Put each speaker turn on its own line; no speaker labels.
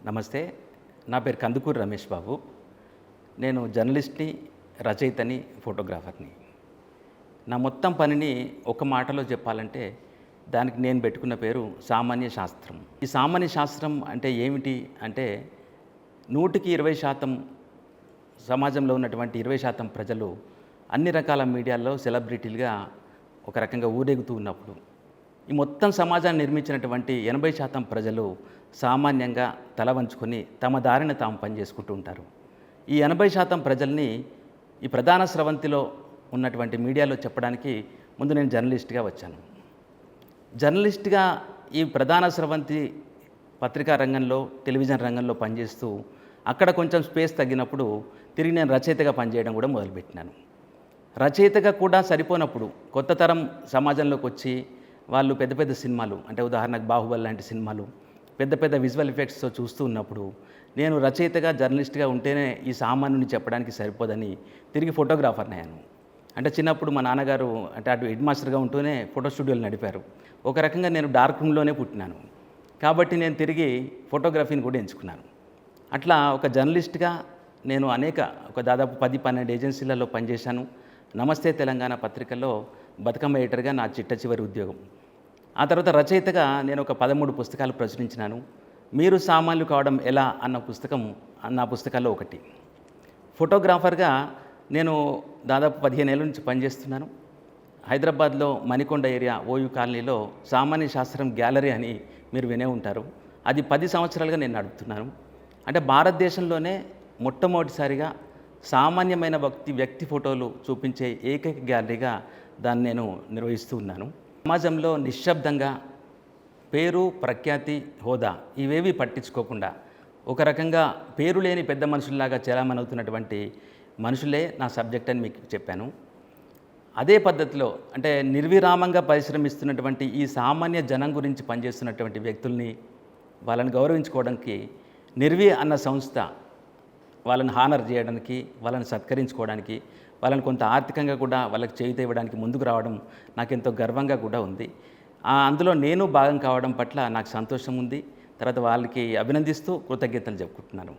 నమస్తే. నా పేరు కందుకూరి రమేష్ బాబు. నేను జర్నలిస్ట్‌ని, రచయితని, ఫోటోగ్రాఫర్‌ని. నా మొత్తం పనిని ఒక మాటలో చెప్పాలంటే దానికి నేను పెట్టుకున్న పేరు సామాన్య శాస్త్రం. ఈ సామాన్య శాస్త్రం అంటే ఏమిటి అంటే 100కి 20% సమాజంలో ఉన్నటువంటి 20% ప్రజలు అన్ని రకాల మీడియాల్లో సెలబ్రిటీలుగా ఒక రకంగా ఊరేగుతూ ఉన్నప్పుడు, ఈ మొత్తం సమాజాన్ని నిర్మించినటువంటి 80% ప్రజలు సామాన్యంగా తల వంచుకొని తమ దారిన తాము పనిచేసుకుంటూ ఉంటారు. ఈ 80% ప్రజల్ని ఈ ప్రధాన స్రవంతిలో ఉన్నటువంటి మీడియాలో చెప్పడానికి ముందు నేను జర్నలిస్ట్‌గా వచ్చాను. జర్నలిస్ట్‌గా ఈ ప్రధాన స్రవంతి పత్రికా రంగంలో, టెలివిజన్ రంగంలో పనిచేస్తూ అక్కడ కొంచెం స్పేస్ తగ్గినప్పుడు తిరిగి నేను రచయితగా పనిచేయడం కూడా మొదలుపెట్టినాను. రచయితగా కూడా సరిపోనప్పుడు కొత్త తరం సమాజంలోకి వచ్చి వాళ్ళు పెద్ద పెద్ద సినిమాలు అంటే ఉదాహరణకు 'బాహుబలి' లాంటి సినిమాలు పెద్ద పెద్ద విజువల్ ఎఫెక్ట్స్‌తో చూస్తూ ఉన్నప్పుడు నేను రచయితగా, జర్నలిస్ట్‌గా ఉంటేనే ఈ సామాన్యుని చెప్పడానికి సరిపోదని తిరిగి ఫోటోగ్రాఫర్‌ని అయ్యాను. అంటే చిన్నప్పుడు మా నాన్నగారు అంటే అటు హెడ్ మాస్టర్‌గా ఉంటూనే ఫోటో స్టూడియోలు నడిపారు. ఒక రకంగా నేను డార్క్ రూమ్‌లోనే పుట్టినాను. కాబట్టి నేను తిరిగి ఫోటోగ్రఫీని కూడా ఎంచుకున్నాను. అట్లా ఒక జర్నలిస్ట్‌గా నేను ఒక దాదాపు 10-12 ఏజెన్సీలలో పనిచేశాను. నమస్తే తెలంగాణ పత్రికలో బతుకమ్మ ఎడిటర్‌గా నా చిట్ట చివరి ఉద్యోగం. ఆ తర్వాత రచయితగా నేను ఒక 13 పుస్తకాలు ప్రచురించినాను. 'మీరు సామాన్యులు కావడం ఎలా' అన్న పుస్తకం నా పుస్తకాల్లో ఒకటి. ఫోటోగ్రాఫర్‌గా నేను దాదాపు 15 ఏళ్ల నుంచి పనిచేస్తున్నాను. హైదరాబాద్‌లో మణికొండ ఏరియా ఓయూ కాలనీలో సామాన్య శాస్త్రం గ్యాలరీ అని మీరు వినే ఉంటారు. అది 10 సంవత్సరాలుగా నేను నడుపుతున్నాను. అంటే భారతదేశంలోనే మొట్టమొదటిసారిగా సామాన్యమైన వ్యక్తి ఫోటోలు చూపించే ఏకైక గ్యాలరీగా దాన్ని నేను నిర్వహిస్తూ ఉన్నాను. సమాజంలో నిశ్శబ్దంగా పేరు, ప్రఖ్యాతి, హోదా ఇవేవి పట్టించుకోకుండా ఒక రకంగా పేరు లేని పెద్ద మనుషుల్లాగా చలామణవుతున్నటువంటి మనుషులే నా సబ్జెక్ట్ అని మీకు చెప్పాను. అదే పద్ధతిలో అంటే నిర్విరామంగా పరిశ్రమిస్తున్నటువంటి ఈ సామాన్య జనం గురించి పనిచేస్తున్నటువంటి వ్యక్తుల్ని, వాళ్ళని గౌరవించుకోవడానికి నిర్వి అన్న సంస్థ వాళ్ళని హానర్ చేయడానికి, వాళ్ళని సత్కరించుకోవడానికి, వాళ్ళని కొంత ఆర్థికంగా కూడా వాళ్ళకి చేయూత ఇవ్వడానికి ముందుకు రావడం నాకెంతో గర్వంగా కూడా ఉంది. అందులో నేను భాగం కావడం పట్ల నాకు సంతోషం ఉంది. తర్వాత వాళ్ళకి అభినందిస్తూ కృతజ్ఞతలు చెప్పుకుంటున్నాను.